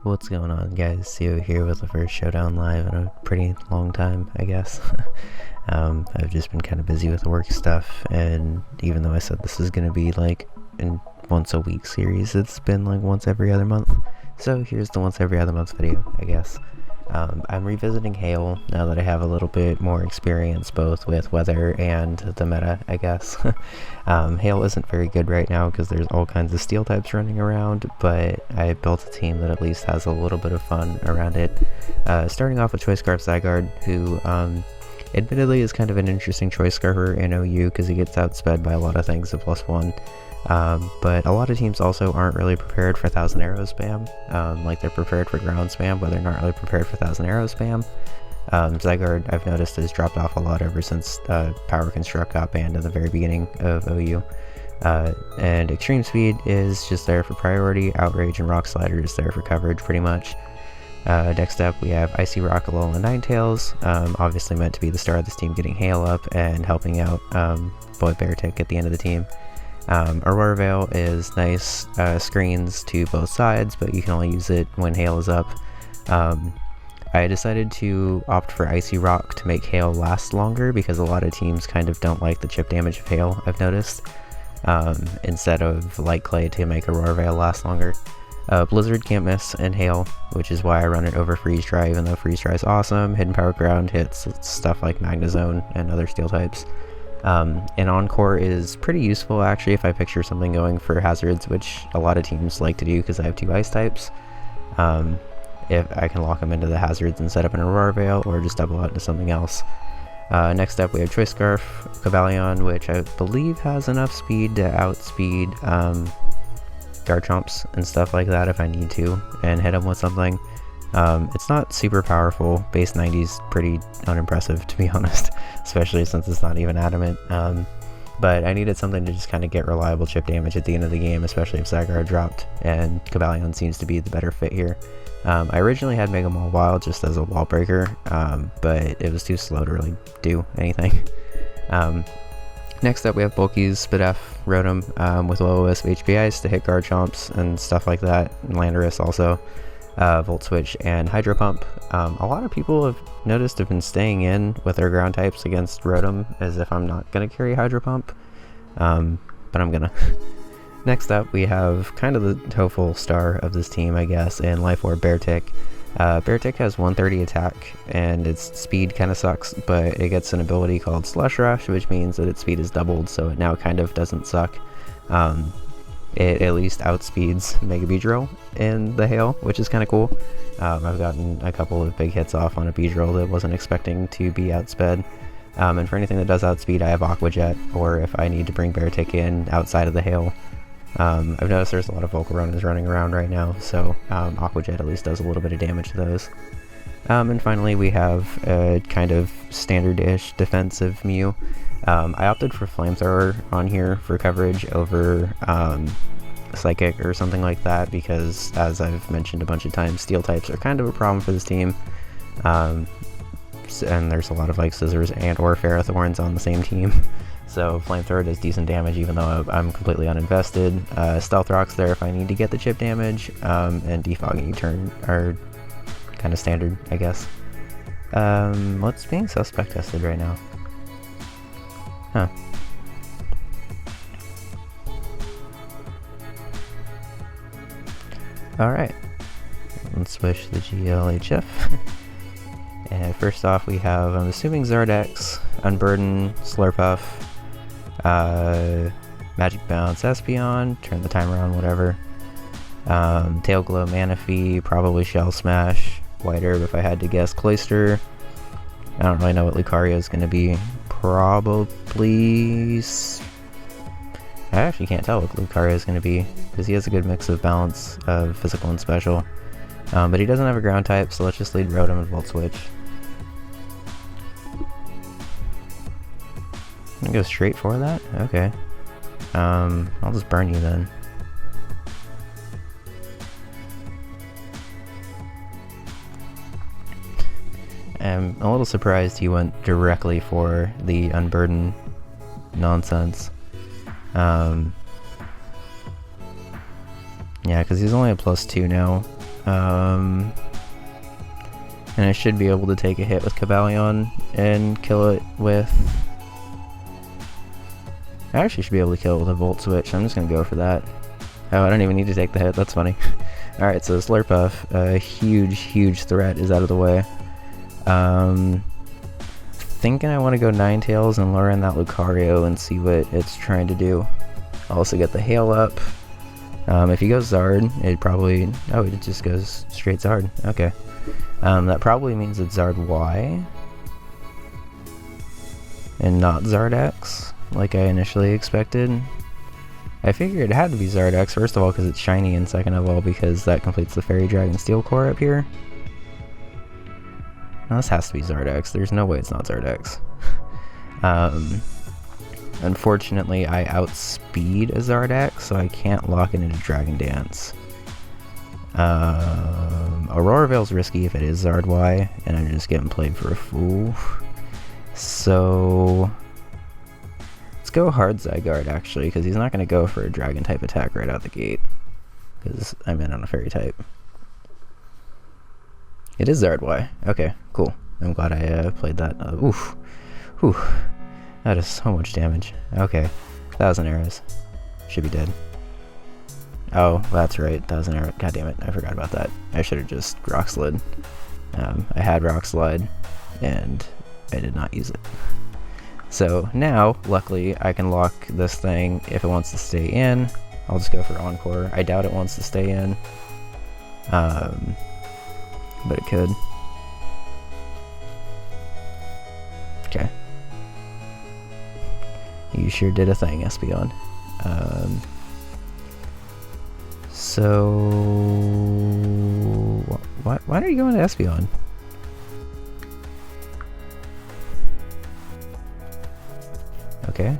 What's going on, guys? CEO here with the first Showdown live in a pretty long time, I guess. I've just been kind of busy with work stuff, and even though I said this is going to be like a once a week series, it's been like once every other month. So here's the once every other month video, I guess. I'm revisiting Hail now that I have a little bit more experience both with weather and the meta, I guess. Hail isn't very good right now because there's all kinds of steel types running around, but I built a team that at least has a little bit of fun around it. Starting off with Choice Scarf Zygarde, who admittedly is kind of an interesting choice scarfer in OU because he gets outsped by a lot of things at +1. But a lot of teams also aren't really prepared for 1000 arrow spam. Like they're prepared for ground spam, but they're not really prepared for 1000 arrow spam. Zygarde, I've noticed, has dropped off a lot ever since Power Construct got banned in the very beginning of OU. And Extreme Speed is just there for priority. Outrage and Rock Slider is there for coverage, pretty much. Next up, we have Icy Rock Alolan-Ninetales, obviously meant to be the star of this team, getting Hail up and helping out boy Beartic at the end of the team. Aurora Veil is nice screens to both sides, but you can only use it when Hail is up. I decided to opt for Icy Rock to make Hail last longer because a lot of teams kind of don't like the chip damage of Hail, I've noticed, instead of Light Clay to make Aurora Veil last longer. Blizzard can't miss in Hail, which is why I run it over Freeze Dry, even though Freeze Dry is awesome. Hidden Power Ground hits stuff like Magnezone and other steel types. And Encore is pretty useful actually if I picture something going for hazards, which a lot of teams like to do because I have 2 ice types. If I can lock them into the hazards and set up an Aurora Veil or just double out into something else. Next up we have Choice Scarf Cobalion, which I believe has enough speed to outspeed Garchomps and stuff like that if I need to and hit them with something. It's not super powerful. Base 90's pretty unimpressive, to be honest, especially since it's not even adamant. But I needed something to just kind of get reliable chip damage at the end of the game, especially if Zygarde dropped, and Cobalion seems to be the better fit here. I originally had Mega Mall Wild just as a wall breaker, but it was too slow to really do anything. Next up we have Bulky's Spidef Rotom with low OSP HP Ice to hit Garchomps and stuff like that, and Landorus also. Volt Switch and Hydro Pump. A lot of people have noticed have been staying in with their ground types against Rotom as if I'm not going to carry Hydro Pump, but I'm gonna. Next up we have kind of the hopeful star of this team, I guess, in Life Orb Beartic. Beartic has 130 attack and its speed kind of sucks, but it gets an ability called Slush Rush, which means that its speed is doubled, so it now kind of doesn't suck. It at least outspeeds Mega Beedrill in the Hail, which is kind of cool. I've gotten a couple of big hits off on a Beedrill that wasn't expecting to be outsped. And for anything that does outspeed, I have Aqua Jet, or if I need to bring Beartic in outside of the Hail. I've noticed there's a lot of Volcaronas running around right now, so Aqua Jet at least does a little bit of damage to those. And finally we have a kind of standard-ish defensive Mew. I opted for Flamethrower on here for coverage over Psychic or something like that because, as I've mentioned a bunch of times, Steel types are kind of a problem for this team. And there's a lot of like Scissors and or Ferrothorns on the same team. So Flamethrower does decent damage even though I'm completely uninvested. Stealth Rock's there if I need to get the chip damage, and Defogging U-Turn are kind of standard, I guess. What's being suspect tested right now? Huh. Alright. Let's switch the GLHF. And first off we have, I'm assuming Zardex, Unburden, Slurpuff, Magic Bounce, Espeon, turn the timer on, whatever. Tail Glow, Manaphy, probably Shell Smash, White Herb if I had to guess, Cloyster. I don't really know what Lucario is going to be. Probably... I actually can't tell what Lucario is going to be, because he has a good mix of balance of physical and special. But he doesn't have a ground type, so let's just lead Rotom and Volt Switch. I'm gonna go straight for that? Okay. I'll just burn you then. I'm a little surprised he went directly for the Unburden nonsense. Yeah, because he's only a +2 now. And I should be able to take a hit with Cobalion and kill it with... I actually should be able to kill it with a Volt Switch. I'm just going to go for that. Oh, I don't even need to take the hit. That's funny. Alright, so Slurpuff, a huge threat, is out of the way. Thinking I want to go Ninetales and lure in that Lucario and see what it's trying to do. I'll also get the Hail up. If he goes Zard, it probably... Oh, it just goes straight Zard. Okay. That probably means it's Zard Y. And not Zard X, like I initially expected. I figured it had to be Zard X, first of all, because it's shiny, and second of all, because that completes the Fairy Dragon Steel Core up here. Now, this has to be Zard X. There's no way it's not Zard X. Unfortunately, I outspeed a Zard X, so I can't lock it into Dragon Dance. Aurora Veil's risky if it is Zard Y, and I'm just getting played for a fool. So... let's go hard Zygarde, actually, because he's not going to go for a Dragon-type attack right out the gate. Because I'm in on a Fairy-type. It is Zard Y. Okay, cool. I'm glad I played that. Oof. Whew. That is so much damage. Okay. 1,000 arrows. Should be dead. Oh, that's right. 1,000 arrows. God damn it. I forgot about that. I should have just Rock Slid. I had Rock Slide, and I did not use it. So now, luckily, I can lock this thing if it wants to stay in. I'll just go for Encore. I doubt it wants to stay in. But it could. Okay. You sure did a thing, Espeon. So... why are you going to Espeon? Okay.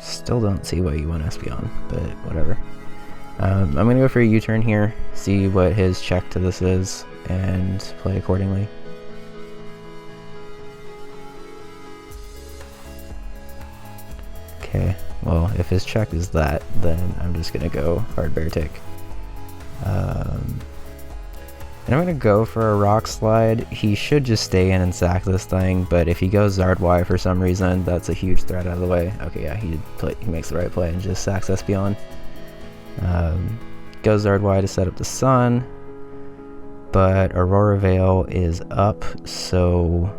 Still don't see why you want Espeon, but whatever. I'm gonna go for a U-turn here, see what his check to this is, and play accordingly. Okay, well, if his check is that, then I'm just gonna go hard Beartic. And I'm gonna go for a Rock Slide. He should just stay in and sack this thing, but if he goes Zard Y for some reason, that's a huge threat out of the way. Okay, yeah, he makes the right play and just sacks Espeon. Goes Zard Y to set up the Sun, but Aurora Veil is up, so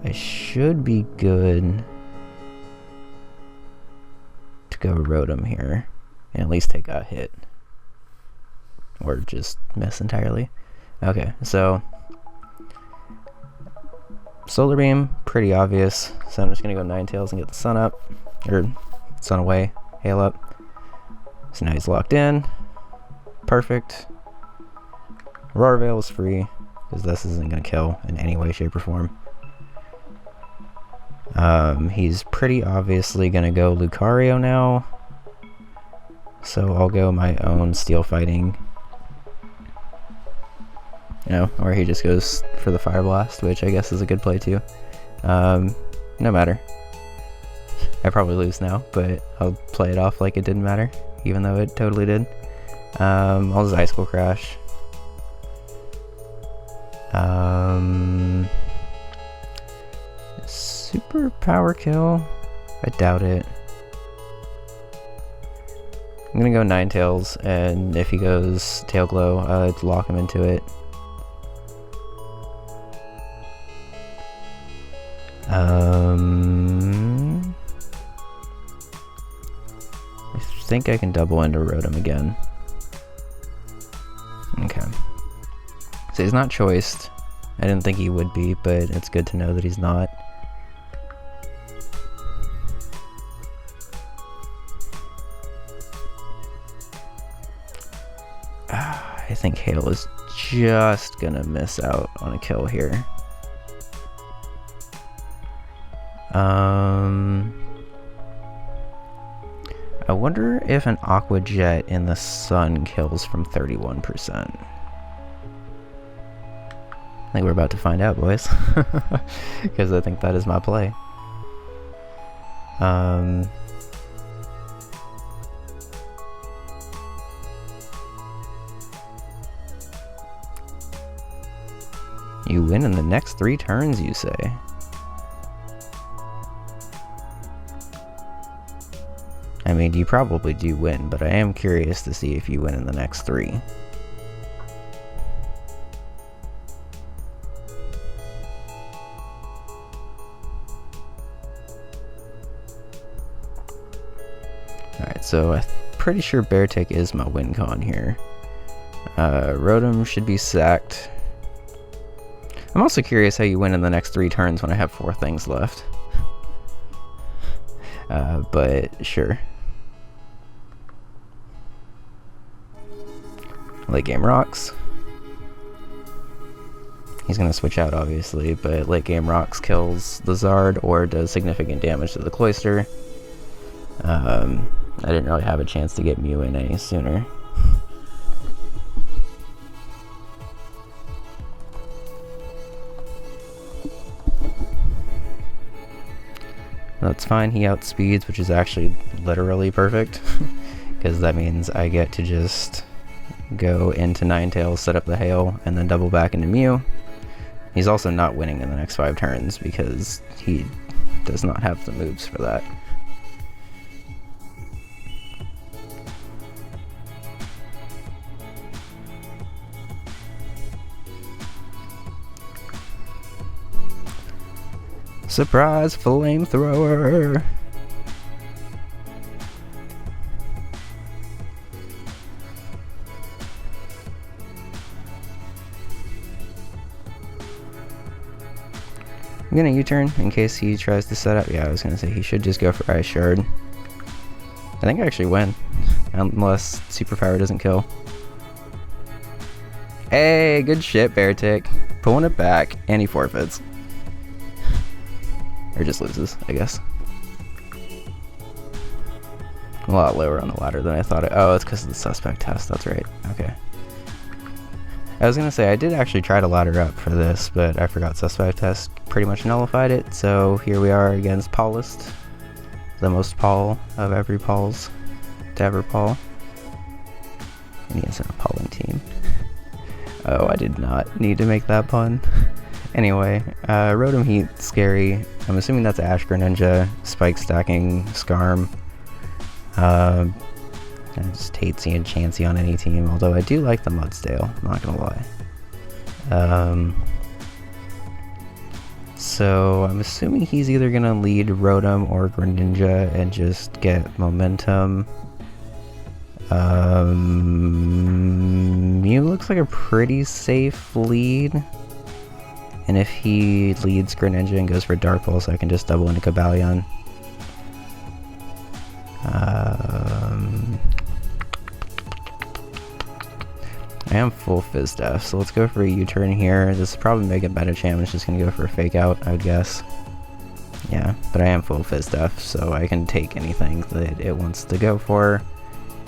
I should be good to go Rotom here and at least take a hit. Or just miss entirely. Okay, so Solar Beam, pretty obvious. So I'm just gonna go Ninetales and get the Sun up, or Sun away, Hail up. So now he's locked in. Perfect. Aurora Veil is free, because this isn't gonna kill in any way, shape, or form. He's pretty obviously gonna go Lucario now. So I'll go my own Steel Fighting. You know, or he just goes for the Fire Blast, which I guess is a good play too. No matter. I probably lose now, but I'll play it off like it didn't matter, even though it totally did. I'll just Icicle Crash. Super Power Kill? I doubt it. I'm gonna go Ninetales, and if he goes Tail Glow, I'd lock him into it. I think I can double into Rotom again. Okay. So he's not choiced. I didn't think he would be, but it's good to know that he's not. I think Hail is just gonna miss out on a kill here. I wonder if an Aqua Jet in the Sun kills from 31%. I think we're about to find out, boys. Because I think that is my play. You win in the next 3 turns, you say? I mean, you probably do win, but I am curious to see if you win in the next 3. Alright, so I'm pretty sure Beartic is my win con here. Rotom should be sacked. I'm also curious how you win in the next 3 turns when I have 4 things left. But sure. Late game rocks. He's gonna switch out obviously, but late game rocks kills the Zard or does significant damage to the Cloyster. I didn't really have a chance to get Mew in any sooner. That's fine, he outspeeds, which is actually literally perfect, because that means I get to just go into Ninetales, set up the Hail, and then double back into Mew. He's also not winning in the next 5 turns, because he does not have the moves for that. Surprise flamethrower! I'm gonna U-turn in case he tries to set up. Yeah, I was gonna say he should just go for Ice Shard. I think I actually win, unless Superpower doesn't kill. Hey, good shit, Beartic. Pulling it back, and he forfeits. Or just loses, I guess. A lot lower on the ladder than I thought it. Oh, it's because of the suspect test, that's right. Okay. I was gonna say, I did actually try to ladder up for this, but I forgot suspect test pretty much nullified it, so here we are against Paulist. The most Paul of every Pauls to ever Paul. And he is an appalling team. Oh, I did not need to make that pun. Anyway, Rotom Heat, scary. I'm assuming that's Ash Greninja, Spike stacking, Skarm. I just hate seeing Chansey on any team, although I do like the Mudsdale, not gonna lie. So I'm assuming he's either gonna lead Rotom or Greninja and just get momentum. Mew looks like a pretty safe lead. And if he leads Greninja and goes for Dark Pulse, I can just double into Cobalion. I am full Fizz Def, so let's go for a U-turn here. This is probably Mega Medicham is just going to go for a Fake Out, I would guess. Yeah, but I am full Fizz Def, so I can take anything that it wants to go for.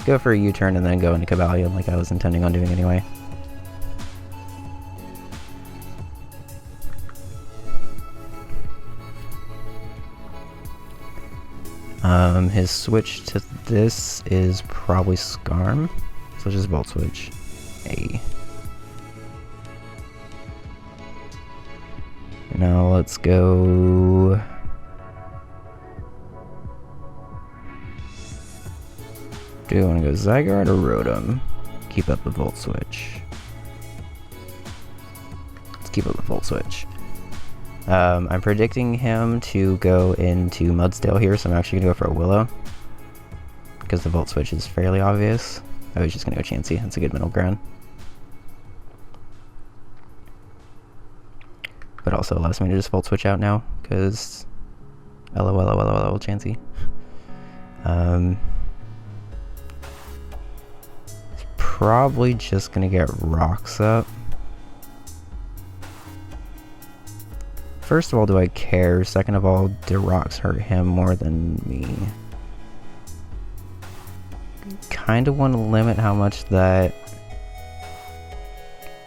Go for a U-turn and then go into Cobalion like I was intending on doing anyway. His switch to this is probably Skarm, so just Volt Switch. Hey. Now let's go. Do I want to go Zygarde or Rotom? Keep up the Volt Switch. Let's keep up the Volt Switch. I'm predicting him to go into Mudsdale here, so I'm actually going to go for a Willow. Because the Volt Switch is fairly obvious. I was just going to go Chansey, that's a good middle ground. But also allows me to just Volt Switch out now, because LOL Chansey. It's probably just going to get Rocks up. First of all, do I care? Second of all, do rocks hurt him more than me? Kind of want to limit how much that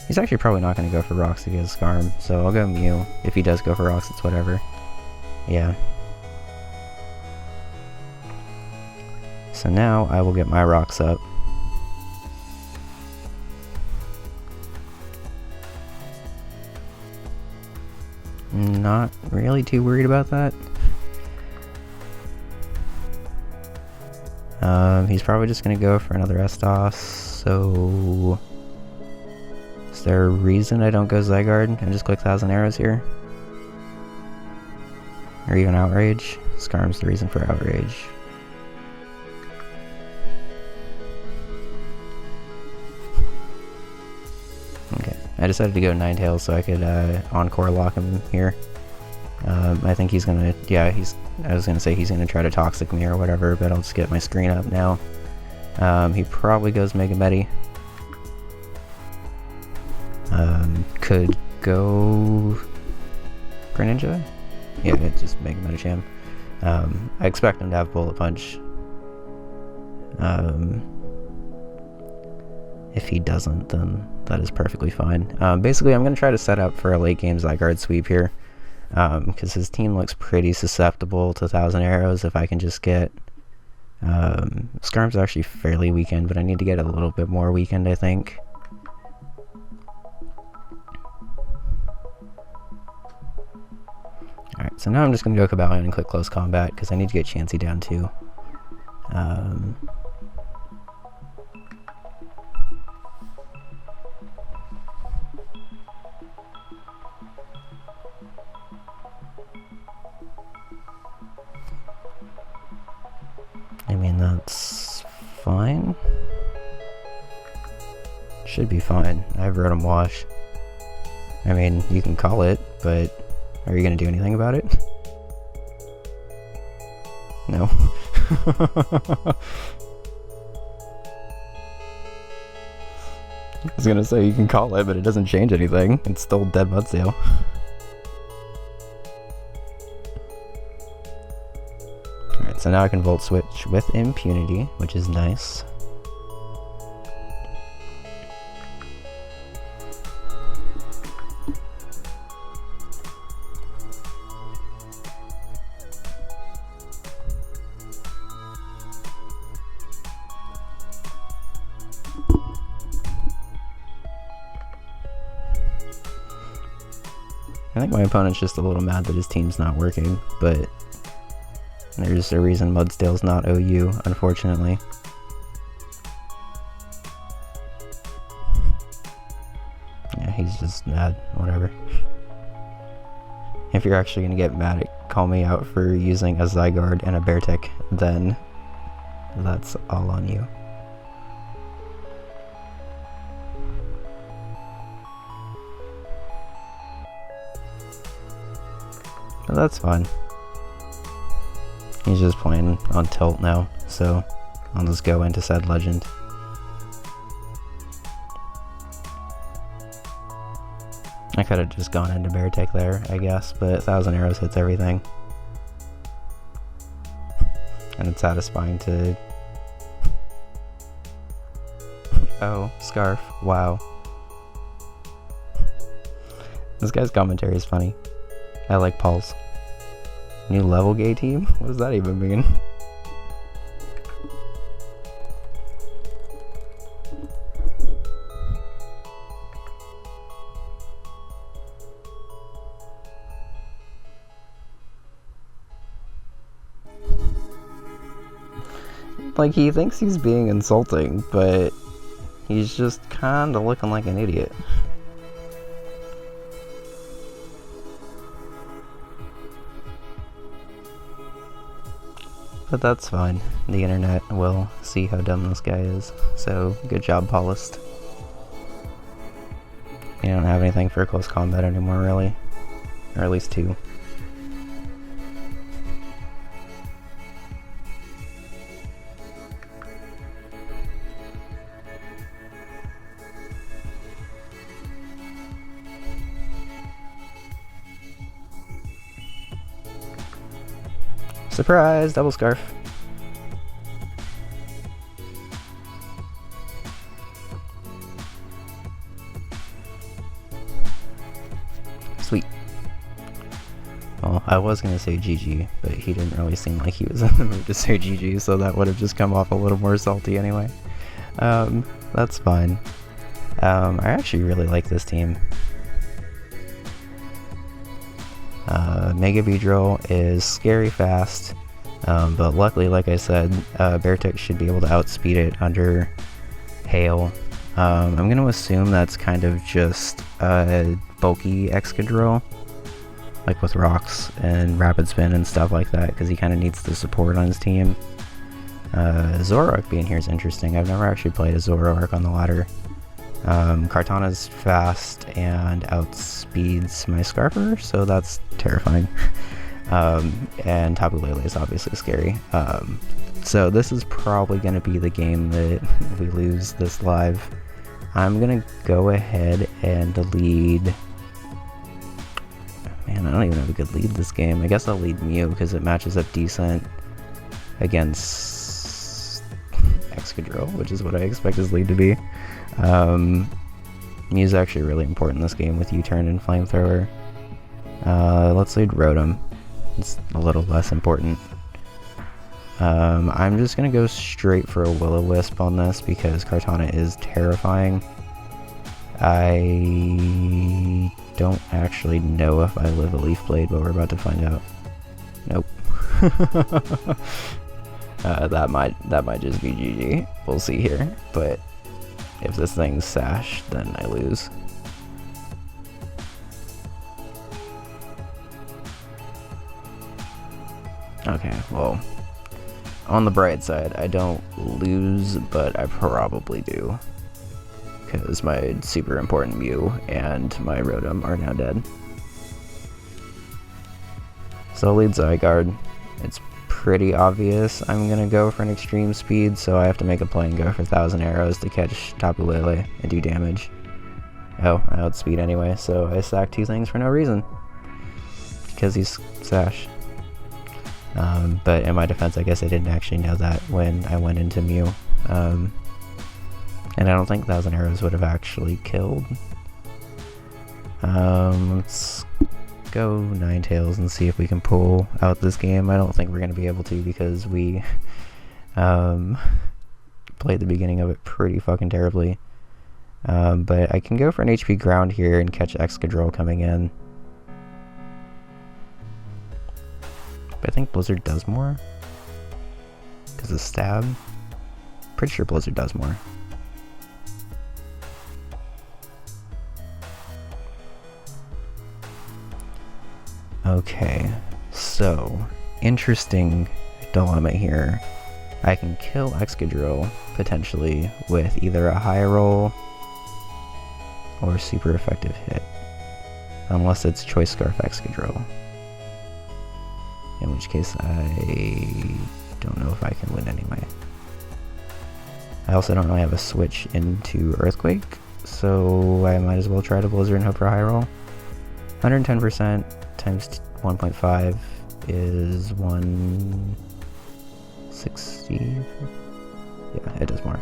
He's actually probably not going to go for rocks if he has Scarm, so I'll go Mew. If he does go for rocks, it's whatever. Yeah. So now I will get my rocks up. Not really too worried about that. He's probably just gonna go for another Estos, so... Is there a reason I don't go Zygarde and just click 1000 Arrows here? Or even Outrage? Scarm's the reason for Outrage. Okay, I decided to go Ninetales so I could Encore lock him here. I think he's gonna, yeah, I was gonna say he's gonna try to Toxic me or whatever, but I'll just get my screen up now. He probably goes Mega Medi. Could go Greninja? Yeah, it's just Mega Medicham. I expect him to have Bullet Punch. If he doesn't, then that is perfectly fine. Basically, I'm going to try to set up for a late game Zygarde sweep here. Because his team looks pretty susceptible to 1000 Arrows if I can just get... Scarm's actually fairly weakened, but I need to get a little bit more weakened, I think. Alright, so now I'm just going to go Cobalion and click Close Combat, because I need to get Chansey down too. I mean, that's fine. Should be fine. I have rotom-wash. I mean, you can call it, but are you gonna do anything about it? No. I was gonna say you can call it, but it doesn't change anything. It's still dead Mudsail. Alright, so now I can Volt Switch with impunity, which is nice. I think my opponent's just a little mad that his team's not working, but there's a reason Mudstail's not OU, unfortunately. Yeah, he's just mad, whatever. If you're actually gonna get mad at call me out for using a Zygarde and a Beartic, then that's all on you. But that's fine. He's just playing on tilt now, so I'll just go into said legend. I could have just gone into Beartic there, I guess, but 1000 Arrows hits everything. And it's satisfying to... Oh, Scarf, wow. This guy's commentary is funny. I like Pulse. New level gay team? What does that even mean? Like, he thinks he's being insulting, but he's just kinda looking like an idiot. But that's fine. The internet will see how dumb this guy is. So, good job, Paulist. You don't have anything for close combat anymore, really. Or at least 2. Surprise! Double Scarf. I was gonna say GG, but he didn't really seem like he was in the mood to say GG, so that would have just come off a little more salty anyway. That's fine. I actually really like this team. Mega Beedrill is scary fast, but luckily, like I said, Beartic should be able to outspeed it under Hail. I'm going to assume that's kind of just a bulky Excadrill, like with rocks and rapid spin and stuff like that, because he kind of needs the support on his team. Zoroark being here is interesting. I've never actually played a Zoroark on the ladder. Kartana's fast and outspeeds my Scarper, so that's terrifying. And Tapu Lele is obviously scary. So this is probably going to be the game that we lose this live. I'm going to go ahead and lead... Man, I don't even have a good lead this game. I guess I'll lead Mew because it matches up decent against Excadrill, which is what I expect his lead to be. Mew's actually really important in this game with U-turn and Flamethrower. Let's lead Rotom. It's a little less important. I'm just gonna go straight for a Will-O-Wisp on this because Kartana is terrifying. I don't actually know if I live a Leaf Blade, but we're about to find out. Nope. That might just be GG. We'll see here, but if this thing's Sash, then I lose. Okay, well, on the bright side, I don't lose, but I probably do. Because my super important Mew and my Rotom are now dead. So I'll lead Zygarde. It's pretty obvious I'm gonna go for an extreme speed, so I have to make a play and go for 1,000 arrows to catch Tapu Lele and do damage. Oh, I outspeed anyway, so I sacked 2 things for no reason. Because he's Sash. But in my defense, I guess I didn't actually know that when I went into Mew. And I don't think 1,000 arrows would have actually killed. Let's go Ninetales and see if we can pull out this game. I don't think we're going to be able to because we played the beginning of it pretty fucking terribly. But I can go for an HP ground here and catch Excadrill coming in. But I think Blizzard does more. Because of Stab. Pretty sure Blizzard does more. Okay, so interesting dilemma here. I can kill Excadrill potentially with either a high roll or super effective hit, unless it's Choice Scarf Excadrill, in which case I don't know if I can win anyway. I also don't really have a switch into Earthquake, so I might as well try to Blizzard and hope for a high roll. 110% times 1.5 is 160. Yeah, it does more.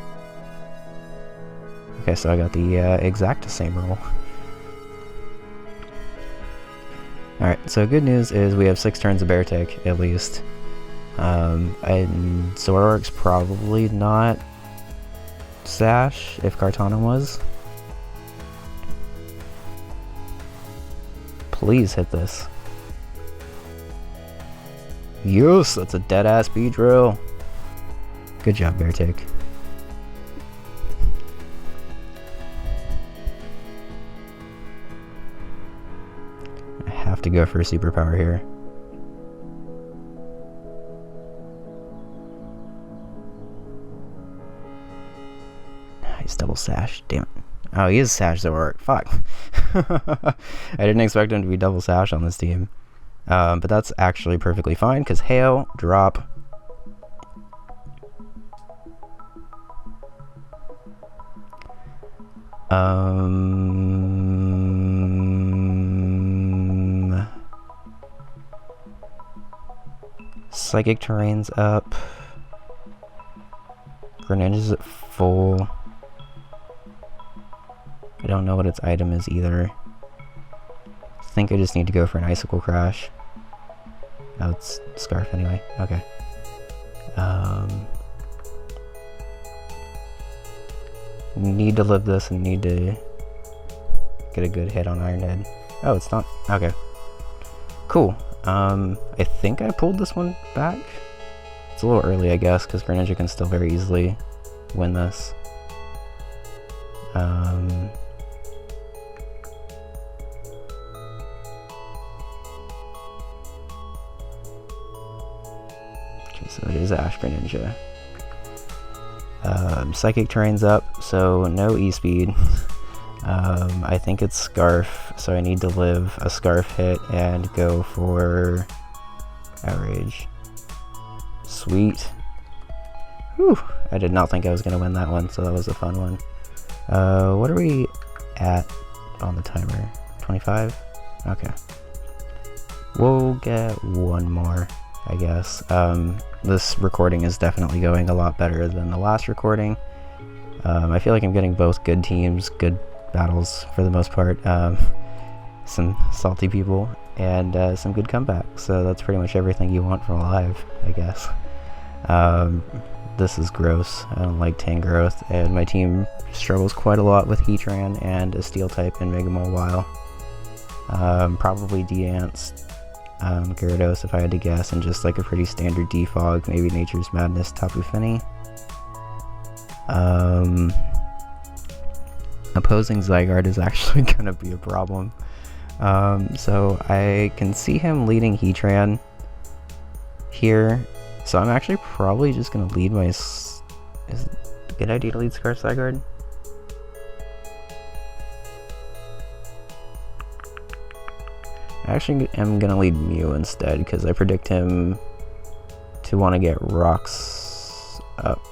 Okay, so I got the exact same roll. Alright, so good news is we have 6 turns of Beartic, at least. And Zoroark's probably not Sash, if Kartana was. Please hit this. Yes, that's a dead-ass Beedrill. Good job, Beartic. I have to go for a superpower here. He's double Sash, damn it. Oh, he is Sash Zoroark. Fuck. I didn't expect him to be double Sash on this team. But that's actually perfectly fine, because Hail, drop. Psychic Terrain's up. Greninja's at full. I don't know what its item is either. I think I just need to go for an Icicle Crash. Oh, it's Scarf anyway. Okay. Need to live this and need to get a good hit on Iron Head. Oh, it's not. Okay. Cool. I think I pulled this one back. It's a little early, I guess, because Greninja can still very easily win this. Okay, so it is Ash Greninja. Psychic Terrain's up, so no E-Speed. I think it's Scarf, so I need to live a Scarf hit and go for Outrage. Sweet. Whew, I did not think I was going to win that one, so that was a fun one. What are we at on the timer? 25? Okay. We'll get one more, I guess. This recording is definitely going a lot better than the last recording. I feel like I'm getting both good teams, good battles for the most part, some salty people, and some good comebacks. So that's pretty much everything you want from a live, I guess. This is gross. I don't like Tangrowth, and my team struggles quite a lot with Heatran and a Steel type in Mega Mawile. Probably De-Ants, Gyarados if I had to guess, and just like a pretty standard Defog, maybe Nature's Madness, Tapu Fini. Opposing Zygarde is actually gonna be a problem. So I can see him leading Heatran here. So I'm actually probably just gonna lead my... Is it a good idea to lead Scarf Zygarde? I actually am gonna lead Mew instead, because I predict him to want to get Rocks up.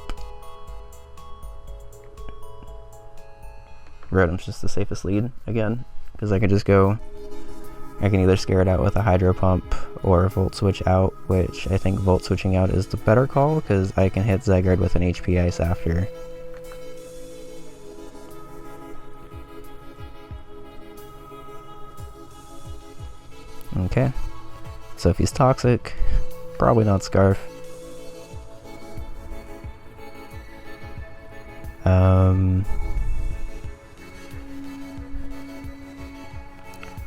Rotom's just the safest lead, again, because I can just go... I can either scare it out with a Hydro Pump or Volt Switch out, which I think Volt Switching out is the better call, because I can hit Zygarde with an HP Ice after. Okay, so if he's Toxic, probably not Scarf.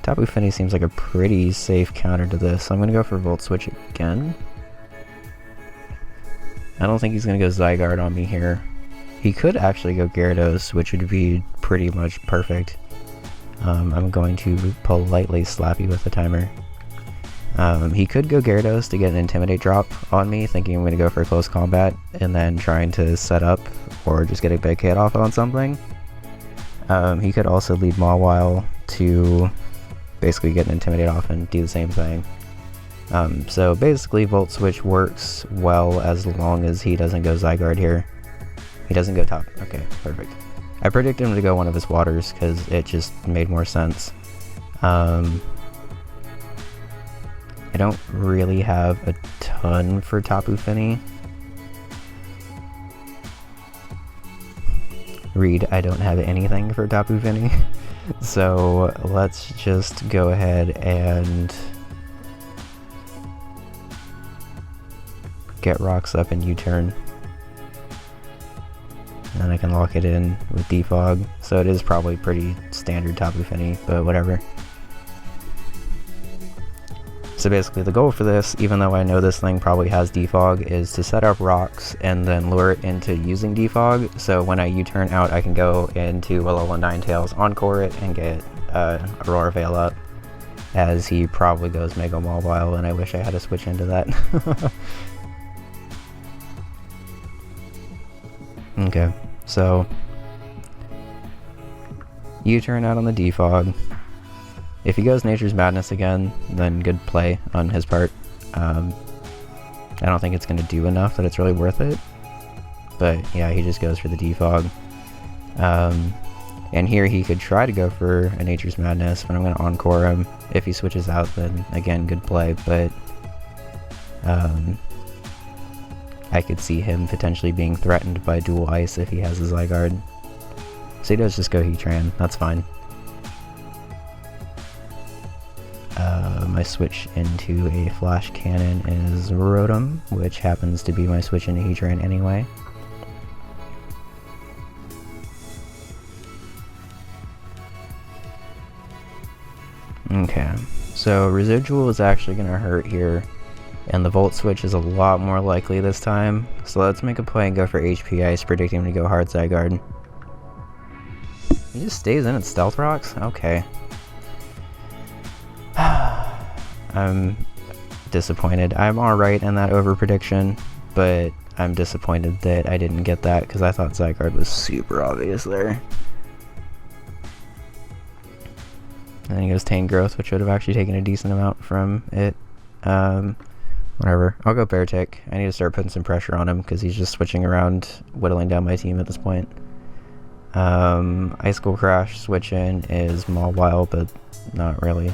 Tapu Fini seems like a pretty safe counter to this, so I'm going to go for Volt Switch again. I don't think he's going to go Zygarde on me here. He could actually go Gyarados, which would be pretty much perfect. I'm going to politely slap you with the timer. He could go Gyarados to get an Intimidate drop on me, thinking I'm going to go for a close combat, and then trying to set up, or just get a big hit off on something. He could also lead Mawile to basically get an Intimidate off and do the same thing. So basically Volt Switch works well as long as he doesn't go Zygarde here. He doesn't go top. Okay, perfect. I predicted him to go one of his waters because it just made more sense. I don't really have a ton for Tapu Fini. Read, I don't have anything for Tapu Fini. So let's just go ahead and get Rocks up and U-turn. And I can lock it in with Defog. So it is probably pretty standard Tapu Fini, but whatever. So basically the goal for this, even though I know this thing probably has Defog, is to set up Rocks and then lure it into using Defog, so when I U-turn out I can go into Alolan-Ninetales, Encore it, and get Aurora Veil up, as he probably goes Mega Mawile, and I wish I had to switch into that. Okay, so U-turn out on the Defog. If he goes Nature's Madness again, then good play on his part. I don't think it's going to do enough that it's really worth it. But yeah, he just goes for the Defog. And here he could try to go for a Nature's Madness, but I'm going to Encore him. If he switches out, then again, good play. But I could see him potentially being threatened by Dual Ice if he has a Zygarde. So he does just go Heatran, that's fine. My switch into a flash cannon is Rotom, which happens to be my switch into Heatran anyway. Okay, so Residual is actually going to hurt here, and the Volt Switch is a lot more likely this time. So let's make a play and go for HP Ice, predicting him to go Hard Side Guard. He just stays in at Stealth Rocks? Okay. I'm disappointed. I'm alright in that over prediction, but I'm disappointed that I didn't get that because I thought Zygarde was super obvious there. And then he goes Tane Growth, which would have actually taken a decent amount from it. Whatever. I'll go Beartic. I need to start putting some pressure on him because he's just switching around, whittling down my team at this point. Icicle Crash switch in is Mawile, but not really.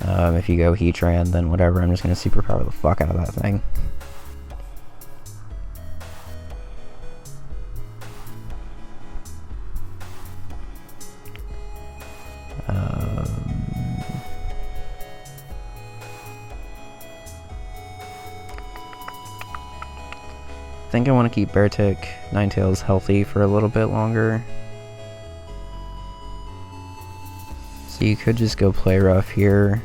If you go Heatran, then whatever, I'm just going to superpower the fuck out of that thing. I think I want to keep Beartic Ninetales healthy for a little bit longer. So you could just go Play Rough here,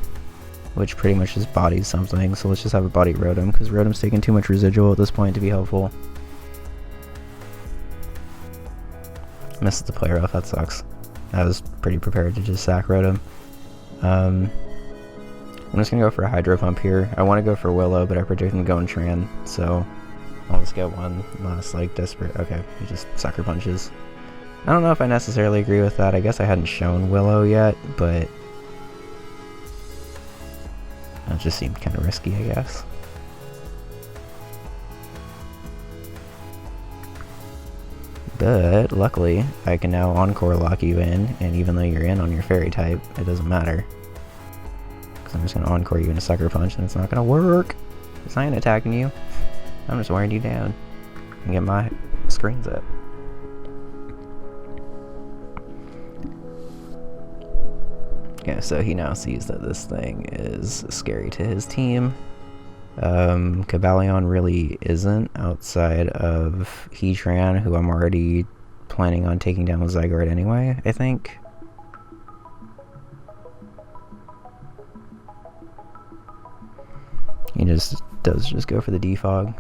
which pretty much just bodies something. So let's just have a body Rotom, because Rotom's taking too much residual at this point to be helpful. Misses the Play Rough, that sucks. I was pretty prepared to just sack Rotom. I'm just going to go for a Hydro Pump here. I want to go for Willow, but I predict him going Tran, so I'll just get one last, like, desperate. Okay, he just sucker punches. I don't know if I necessarily agree with that. I guess I hadn't shown Willow yet, but that just seemed kind of risky, I guess. But luckily, I can now Encore lock you in, and even though you're in on your Fairy type, it doesn't matter. Because I'm just going to Encore you in a Sucker Punch, and it's not going to work. It's not attacking you. I'm just wearing you down and get my screens up. Okay, so he now sees that this thing is scary to his team. Cobalion really isn't, outside of Heatran, who I'm already planning on taking down with Zygarde anyway, I think. He does just go for the defog.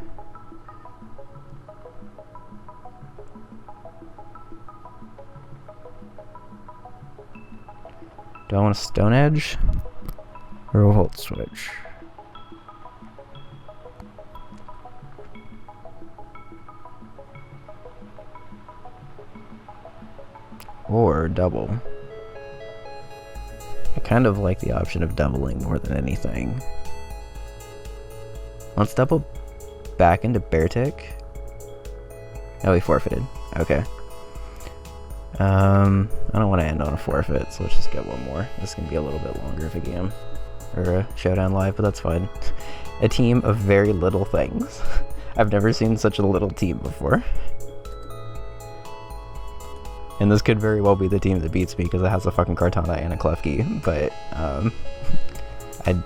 Do I want a Stone Edge or a Volt Switch? Or double. I kind of like the option of doubling more than anything. Let's double back into Beartic. Oh, he forfeited. Okay. I don't want to end on a forfeit, so let's just get one more. This can be a little bit longer of a game. Or a Showdown live, but that's fine. A team of very little things. I've never seen such a little team before. And this could very well be the team that beats me because it has a fucking Kartana and a Klefki, but I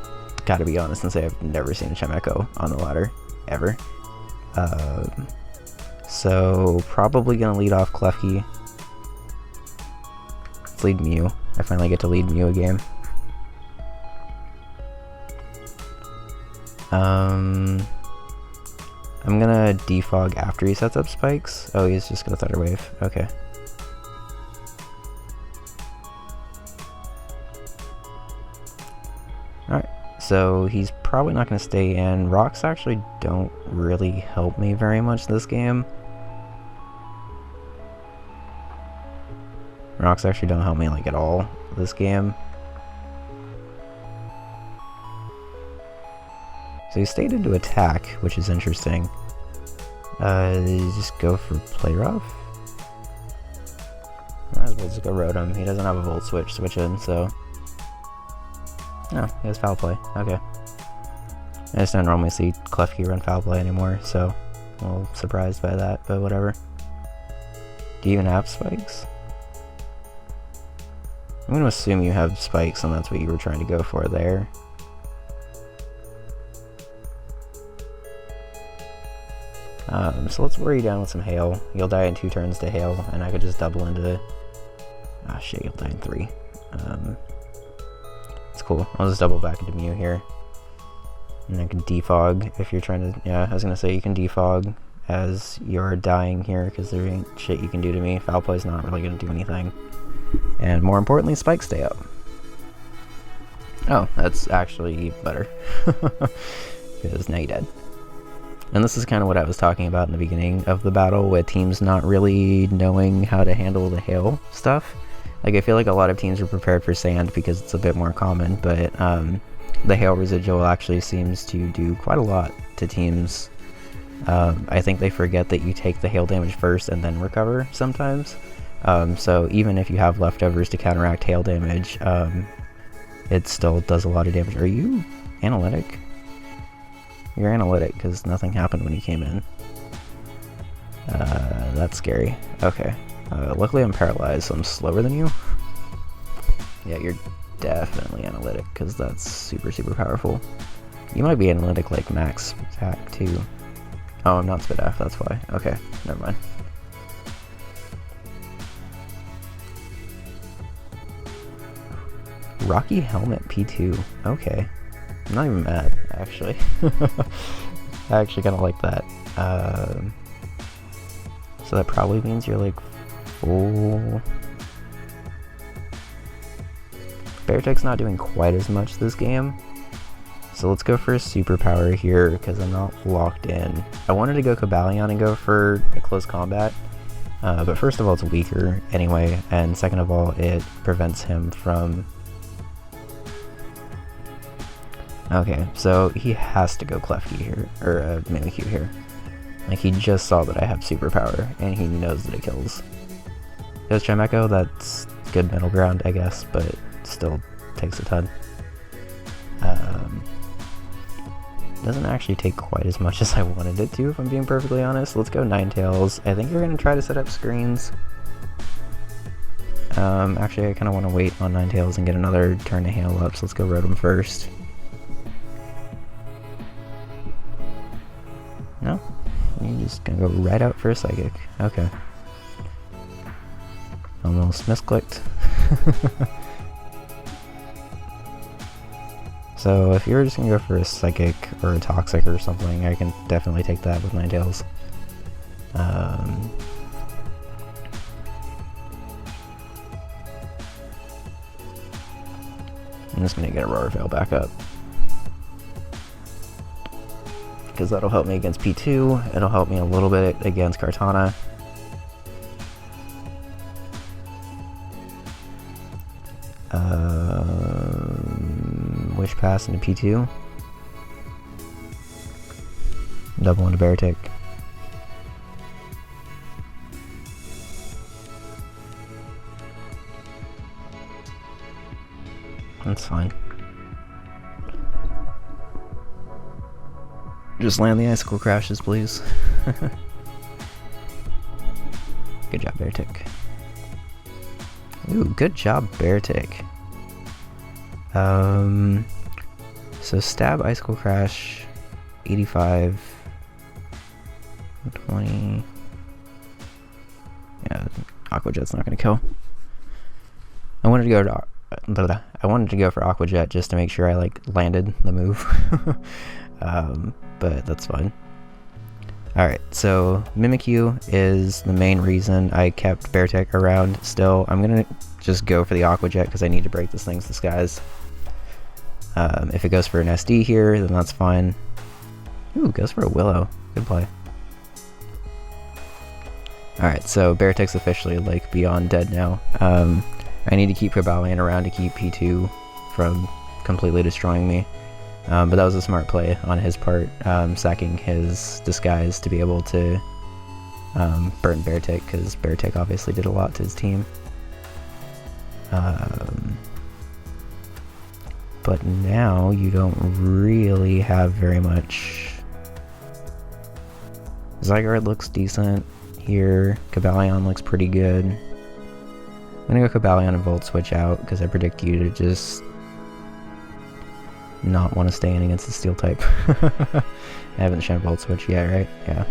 gotta be honest and say I've never seen a Chimecho on the ladder, ever. So probably gonna lead off Klefki. Let's lead Mew. I finally get to lead Mew a game. I'm gonna defog after he sets up spikes. Oh, he's just gonna Thunder Wave. Okay. Alright, so he's probably not going to stay in. Rocks actually don't really help me very much this game. Rocks actually don't help me like at all this game. So he stayed into attack, which is interesting. Just go for Play Rough? Might as well just go Rotom. He doesn't have a Volt switch in, so... No, he has Foul Play. Okay. I just don't normally see Klefki run Foul Play anymore, so I'm a little surprised by that, but whatever. Do you even have spikes? I'm going to assume you have spikes and that's what you were trying to go for there. So let's wear you down with some hail. You'll die in 2 turns to hail, and I could just double into... Ah shit, you'll die in 3. It's cool. I'll just double back into Mew here. And I can defog if you're trying to... Yeah, I was gonna say you can defog as you're dying here, because there ain't shit you can do to me. Foul Play's not really gonna do anything. And more importantly, spikes stay up. Oh, that's actually better. Because now you're dead. And this is kind of what I was talking about in the beginning of the battle, with teams not really knowing how to handle the hail stuff. Like, I feel like a lot of teams are prepared for sand because it's a bit more common, but the hail residual actually seems to do quite a lot to teams. I think they forget that you take the hail damage first and then recover sometimes. So even if you have leftovers to counteract hail damage, it still does a lot of damage. Are you analytic? You're analytic because nothing happened when you came in. That's scary. Okay. Luckily I'm paralyzed, so I'm slower than you. Yeah, you're definitely analytic because that's super, super powerful. You might be analytic like max attack too. Oh, I'm not spit F, that's why. Okay, never mind. Rocky Helmet P2. Okay. I'm not even mad, actually. I actually kind of like that. So that probably means you're like full... Beartic's not doing quite as much this game. So let's go for a superpower here, because I'm not locked in. I wanted to go Cobalion and go for a close combat. But first of all, it's weaker anyway, and second of all, it prevents him from... Okay, so he has to go Klefki here, or Mimikyu here. Like, he just saw that I have superpower, and he knows that it kills. Goes Chimecho, that's good middle ground, I guess, but it still takes a ton. Doesn't actually take quite as much as I wanted it to, if I'm being perfectly honest. Let's go Ninetales. I think you're going to try to set up screens. Actually, I kind of want to wait on Ninetales and get another turn to hail up, so let's go Rotom first. No? You're just gonna go right out for a Psychic. Okay. Almost misclicked. So if you're just gonna go for a Psychic or a Toxic or something, I can definitely take that with Ninetales. I'm just gonna get a Roarveil back up, because that'll help me against P2, it'll help me a little bit against Kartana. Wish Pass into P2. Double into Beartic. That's fine. Just land the Icicle Crashes, please. Good job, Beartic. Ooh, good job, Beartic. So stab, Icicle Crash, 85, 20. Yeah, Aqua Jet's not gonna kill. I wanted to go for Aqua Jet just to make sure I like landed the move. But that's fine. Alright, so Mimikyu is the main reason I kept Beartic around still. I'm gonna just go for the Aqua Jet because I need to break this thing's disguise. If it goes for an SD here, then that's fine. Ooh, goes for a Willow. Good play. Alright, so Beartic's officially like beyond dead now. I need to keep Cobalion around to keep P2 from completely destroying me. But that was a smart play on his part, sacking his disguise to be able to burn Beartic, because Beartic obviously did a lot to his team. But now you don't really have very much. Zygarde looks decent here. Cobalion looks pretty good. I'm gonna go Cobalion and Volt Switch out, because I predict you to just not want to stay in against the Steel type. I haven't shown Volt Switch yet, right? Yeah.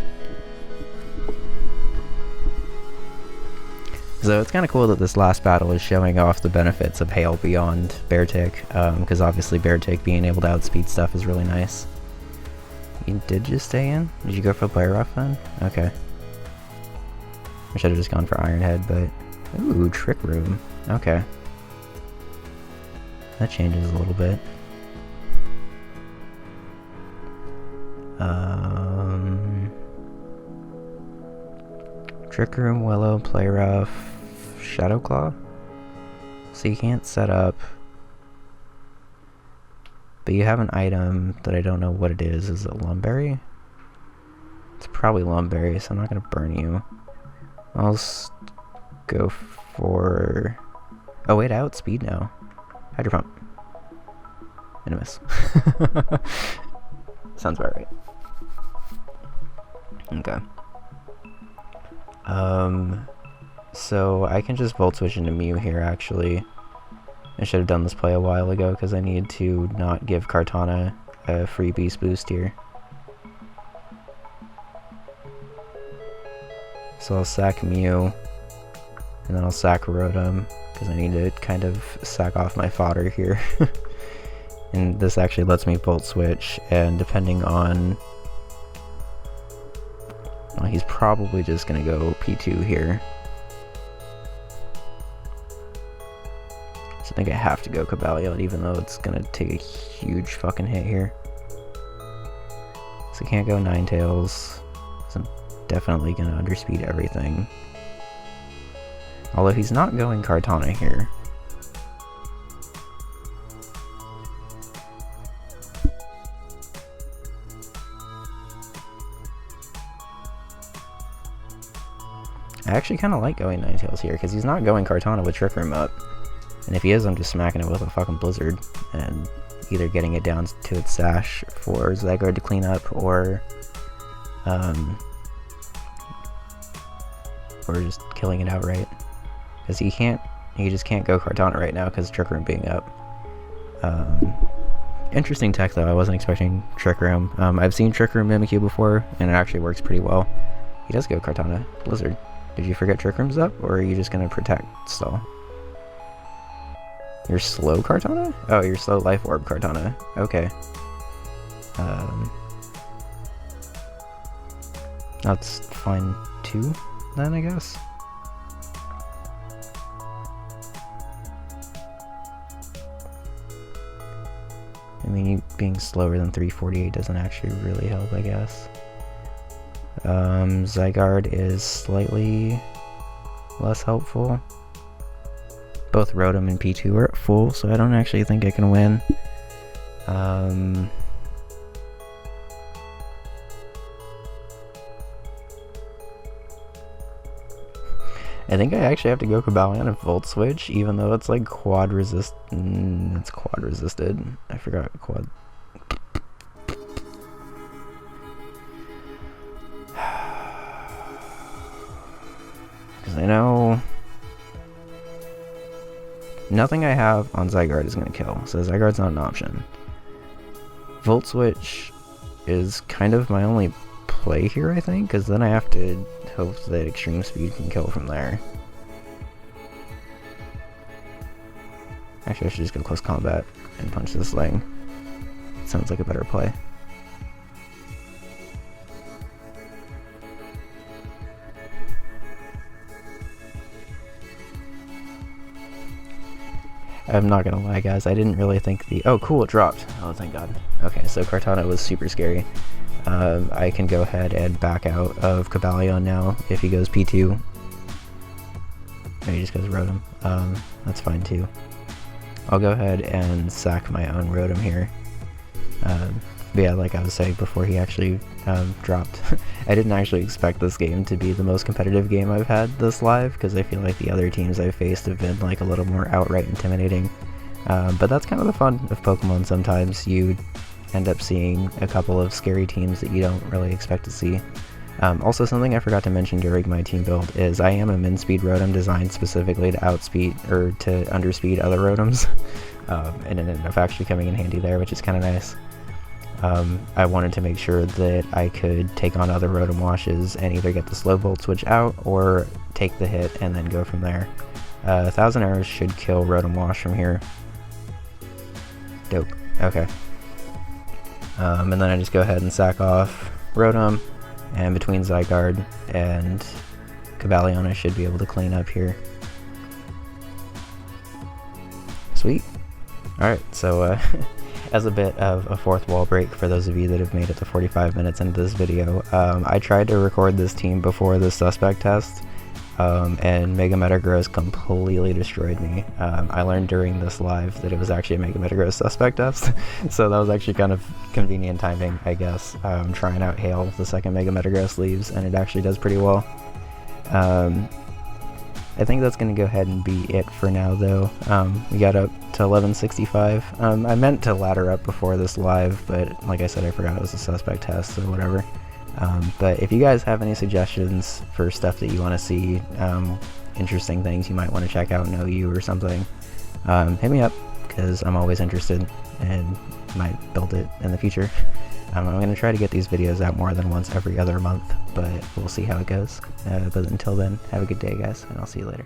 So it's kind of cool that this last battle is showing off the benefits of Hail beyond Beartic, because obviously Beartic being able to outspeed stuff is really nice. You did just stay in? Did you go for Player Rough then? Okay. I should have just gone for Iron Head, but... Ooh, Trick Room. Okay. That changes a little bit. Trick Room, Willow, Play Rough, Shadow Claw. So you can't set up, but you have an item that I don't know what it is. Is it Lumberry? It's probably Lumberry, so I'm not gonna burn you. I'll go for... Oh wait, I outspeed now. Hydro Pump. And a miss. Sounds about right. Okay. So I can just Volt Switch into Mew here, actually. I should have done this play a while ago, because I need to not give Kartana a free Beast Boost here. So I'll sack Mew, and then I'll sack Rotom, because I need to kind of sack off my fodder here. And this actually lets me Volt Switch, and depending on... Well, he's probably just gonna go P2 here. So I think I have to go Cobalion, even though it's gonna take a huge fucking hit here. So I can't go Ninetales, so I'm definitely gonna underspeed everything. Although he's not going Kartana here. I actually kind of like going Ninetales here, because he's not going Kartana with Trick Room up. And if he is, I'm just smacking it with a fucking Blizzard, and either getting it down to its sash for Zygarde to clean up, or just killing it outright. Because he just can't go Kartana right now, because Trick Room being up. Interesting tech though, I wasn't expecting Trick Room. I've seen Trick Room Mimikyu before, and it actually works pretty well. He does go Kartana. Blizzard. Did you forget Trick Room's up, or are you just gonna protect still? You're slow Kartana? Oh, you're slow Life Orb Kartana. Okay. That's fine too, then, I guess? I mean, you being slower than 348 doesn't actually really help, I guess. Zygarde is slightly less helpful. Both Rotom and P2 are at full, so I don't actually think I can win. I think I actually have to go Cobalion and Volt Switch, even though it's like quad resist. It's quad resisted. I forgot quad. Because I know nothing I have on Zygarde is going to kill, so Zygarde's not an option. Volt Switch is kind of my only play here, I think, because then I have to hope that Extreme Speed can kill from there. Actually, I should just go Close Combat and punch this thing. Sounds like a better play. I'm not gonna lie, guys, I didn't really think the... Oh, cool, it dropped. Oh, thank God. Okay, so Kartana was super scary. I can go ahead and back out of Cobalion now if he goes P2. Or he just goes Rotom. That's fine too. I'll go ahead and sack my own Rotom here. But yeah, like I was saying before he actually dropped, I didn't actually expect this game to be the most competitive game I've had this live, because I feel like the other teams I've faced have been like a little more outright intimidating. But that's kind of the fun of Pokemon sometimes. You end up seeing a couple of scary teams that you don't really expect to see. Also, something I forgot to mention during my team build is I am a min-speed rotom designed specifically to outspeed or to underspeed other rotoms, and it ended up actually coming in handy there, which is kind of nice. I wanted to make sure that I could take on other rotom-washes and either get the slow volt switch out or take the hit and then go from there. 1,000 arrows should kill rotom-wash from here. Dope. Okay. And then I just go ahead and sack off Rotom, and between Zygarde and Cobalion I should be able to clean up here. Sweet. Alright, so as a bit of a fourth wall break for those of you that have made it to 45 minutes into this video, I tried to record this team before the suspect test, and Mega Metagross completely destroyed me. I learned during this live that it was actually a Mega Metagross suspect test, so that was actually kind of convenient timing, I guess. Trying out Hail, the second Mega Metagross leaves, and it actually does pretty well. I think that's going to go ahead and be it for now, though. We got up to 1165. I meant to ladder up before this live, but like I said, I forgot it was a suspect test, so whatever. But if you guys have any suggestions for stuff that you want to see, interesting things you might want to check out in OU or something, hit me up, because I'm always interested and might build it in the future. I'm going to try to get these videos out more than once every other month, but we'll see how it goes. But until then, have a good day, guys, and I'll see you later.